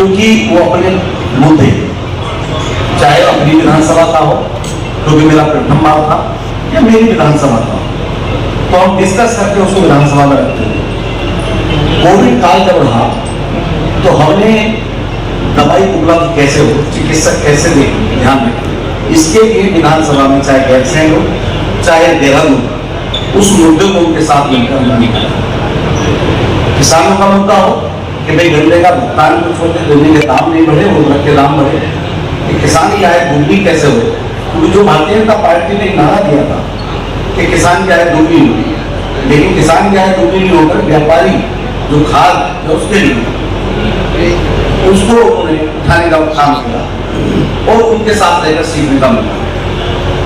क्योंकि वो अपने मुद्दे, चाहे अपनी विधानसभा का हो क्योंकि मेरा प्रथम बार था, या मेरी विधानसभा का, तो हम डिस्कस करके उसको विधानसभा में रखते थे। कोविड काल जब रहा तो हमने दवाई उपलब्ध कैसे हो, चिकित्सक कैसे दे, ध्यान रखें, इसके लिए विधानसभा में चाहे गैरसैंण हो चाहे देहरादून हो, उस मुद्दे को उनके साथ मिलकर हमने निकाला। किसानों का मुद्दा हो कि भाई गन्ने का भुगतान कुछ होते, गन्ने के दाम नहीं बढ़े, उर्वरक के दाम बढ़े, कि किसान की आय दोगुनी कैसे हो। क्योंकि जो भारतीय जनता पार्टी ने नारा दिया था कि किसान की आय दोगुनी होगी, लेकिन किसान की आय दोगुनी नहीं होकर व्यापारी जो खाद है उसके लिए उसको उन्होंने उठाने का काम किया और उनके साथ रहकर सीखने का मौका।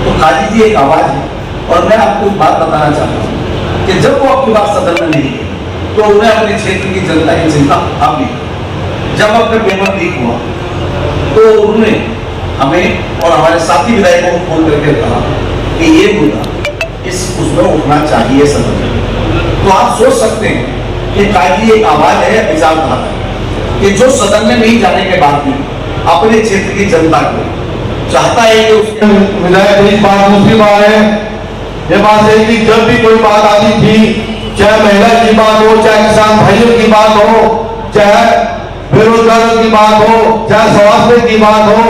तो काजी जी एक आवाज है, और मैं आपको एक बात बताना चाहता हूँ कि जब वो आपकी बात सदन में नहीं तो उन्हें अपने क्षेत्र की जनता की चिंता अब भी, जब अपने पेपर लीक हुआ तो उन्होंने हमें और हमारे साथी विधायकों को फोन करके कहा कि ये मुद्दा इस उसमें उठना चाहिए सदन में। तो आप सोच सकते हैं कि काजी एक आवाज है, विचारधारा है, कि जो सदन में नहीं जाने के बाद भी अपने क्षेत्र की जनता को चाहता है कि उसके विधायक इस बात दूसरी बात है, ये बात है कि जब भी कोई बात आती थी, चाहे महिला की बात हो, चाहे किसान भाइयों की बात हो, चाहे बेरोजगारों की बात हो, चाहे स्वास्थ्य की बात हो,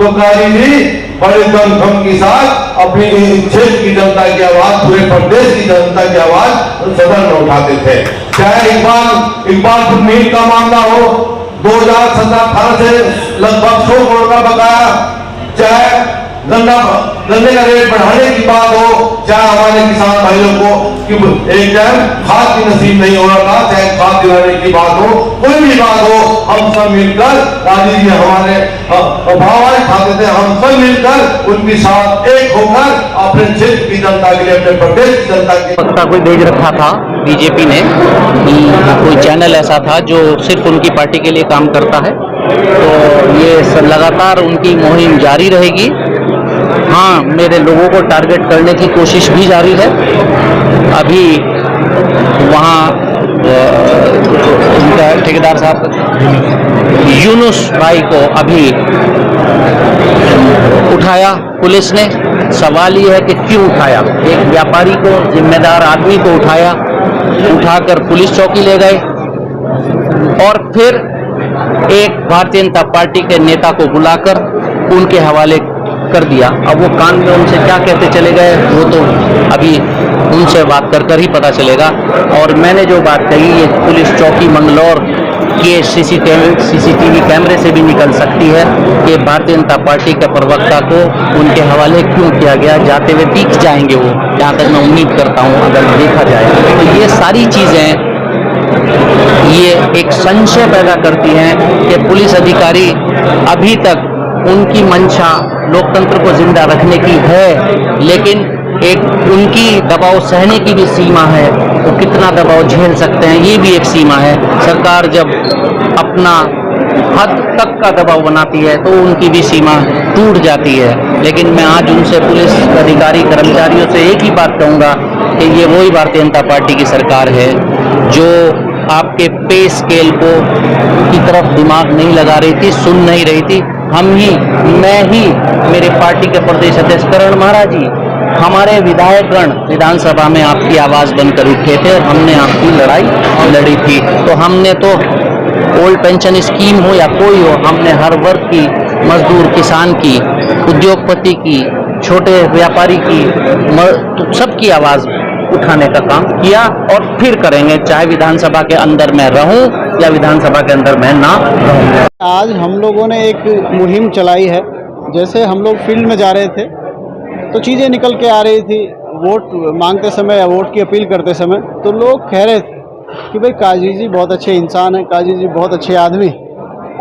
तो काजी जी बड़े दमखम के साथ अपनी क्षेत्र की जनता की आवाज, पूरे प्रदेश की जनता की आवाज सदन में उठाते थे। चाहे इकबाल नील का मामला हो, 2017-18 से लगभग 100 करोड़ का बकाया, चाहे गन्ने का रेट बढ़ाने की बात हो, चाहे हमारे किसान भाइयों को कि एक टाइम खाद की नसीब नहीं हो रहा था, चाहे खाद दिलाने की बात हो, कोई भी बात हो, हम सब मिलकर काजी जी हमारे भाव खाते थे, हम सब मिलकर उनके साथ एक होकर अपने क्षेत्र की जनता के लिए, अपने प्रदेश की जनता की पत्ता कोई भेज रखा था बीजेपी ने कि कोई चैनल ऐसा था जो सिर्फ उनकी पार्टी के लिए काम करता है, तो ये लगातार उनकी मुहिम जारी रहेगी। हाँ, मेरे लोगों को टारगेट करने की कोशिश भी जारी है। अभी वहाँ उनका ठेकेदार साहब यूनुस भाई को अभी उठाया पुलिस ने। सवाल ये है कि क्यों उठाया, एक व्यापारी को, जिम्मेदार आदमी को उठाकर पुलिस चौकी ले गए और फिर एक भारतीय जनता पार्टी के नेता को बुलाकर उनके हवाले कर दिया। अब वो कान में उनसे क्या कहते चले गए वो तो अभी उनसे बात कर ही पता चलेगा। और मैंने जो बात कही ये पुलिस चौकी मंगलौर के सीसीटीवी कैमरे से भी निकल सकती है कि भारतीय जनता पार्टी के प्रवक्ता को उनके हवाले क्यों किया गया। जाते हुए दिख जाएंगे वो, जहाँ तक मैं उम्मीद करता हूँ अगर देखा जाए तो ये सारी चीज़ें ये एक संशय पैदा करती हैं कि पुलिस अधिकारी अभी तक उनकी मंशा लोकतंत्र को जिंदा रखने की है, लेकिन एक उनकी दबाव सहने की भी सीमा है। वो कितना दबाव झेल सकते हैं ये भी एक सीमा है। सरकार जब अपना हद तक का दबाव बनाती है तो उनकी भी सीमा टूट जाती है। लेकिन मैं आज उनसे, पुलिस अधिकारी कर्मचारियों से एक ही बात कहूँगा कि ये वही भारतीय जनता पार्टी की सरकार है जो आपके पे स्केल को की तरफ दिमाग नहीं लगा रही थी, सुन नहीं रही थी। मैं ही मेरे पार्टी के प्रदेश अध्यक्ष करण महाराज जी, हमारे विधायकगण विधानसभा में आपकी आवाज़ बनकर उठे थे और हमने आपकी लड़ाई लड़ी थी। तो हमने तो ओल्ड पेंशन स्कीम हो या कोई हो, हमने हर वर्ग की, मजदूर, किसान की, उद्योगपति की, छोटे व्यापारी की, तो सबकी आवाज़ उठाने का काम किया और फिर करेंगे, चाहे विधानसभा के अंदर मैं रहूं या विधानसभा के अंदर मैं ना रहूं। आज हम लोगों ने एक मुहिम चलाई है। जैसे हम लोग फील्ड में जा रहे थे तो चीज़ें निकल के आ रही थी, वोट मांगते समय या वोट की अपील करते समय, तो लोग कह रहे थे कि भाई काजी जी बहुत अच्छे इंसान हैं, काजी जी बहुत अच्छे आदमी।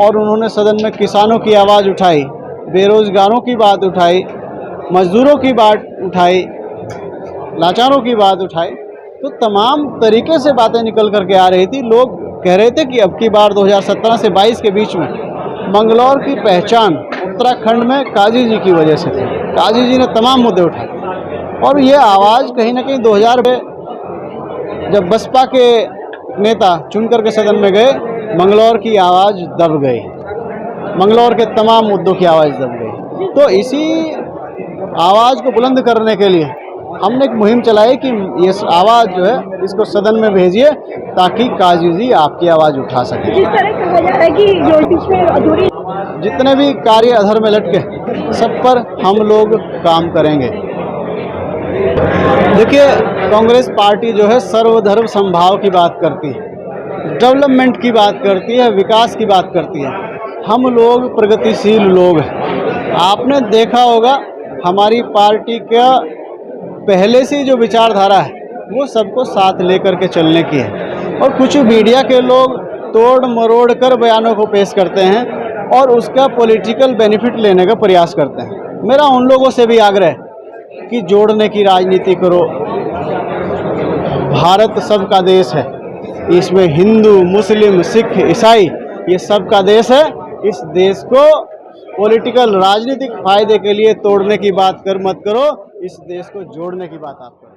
और उन्होंने सदन में किसानों की आवाज़ उठाई, बेरोजगारों की बात उठाई, मजदूरों की बात उठाई, लाचारों की बात उठाई, तो तमाम तरीके से बातें निकल करके आ रही थी। लोग कह रहे थे कि अब की बार 2017 से 22 के बीच में मंगलौर की पहचान उत्तराखंड में काजी जी की वजह से थी। काजी जी ने तमाम मुद्दे उठाए और ये आवाज़ कहीं ना कहीं 2000 में जब बसपा के नेता चुन करके सदन में गए, मंगलौर की आवाज़ दब गई। मंगलौर के तमाम मुद्दों की आवाज़ दब गई। तो इसी आवाज़ को बुलंद करने के लिए हमने एक मुहिम चलाई कि ये आवाज़ जो है इसको सदन में भेजिए ताकि काजी जी आपकी आवाज़ उठा सकें। जिस तरह कहा जा रहा है कि जो बीच में अधूरी जितने भी कार्य अधर में लटके सब पर हम लोग काम करेंगे। देखिए, कांग्रेस पार्टी जो है सर्वधर्म समभाव की बात करती है, डेवलपमेंट की बात करती है, विकास की बात करती है। हम लोग प्रगतिशील लोग हैं। आपने देखा होगा हमारी पार्टी का पहले से जो विचारधारा है वो सबको साथ लेकर के चलने की है। और कुछ मीडिया के लोग तोड़ मरोड़ कर बयानों को पेश करते हैं और उसका पॉलिटिकल बेनिफिट लेने का प्रयास करते हैं। मेरा उन लोगों से भी आग्रह है कि जोड़ने की राजनीति करो। भारत सबका देश है, इसमें हिंदू, मुस्लिम, सिख, ईसाई ये सबका देश है। इस देश को पॉलिटिकल राजनीतिक फायदे के लिए तोड़ने की बात मत करो, इस देश को जोड़ने की बात आप करो।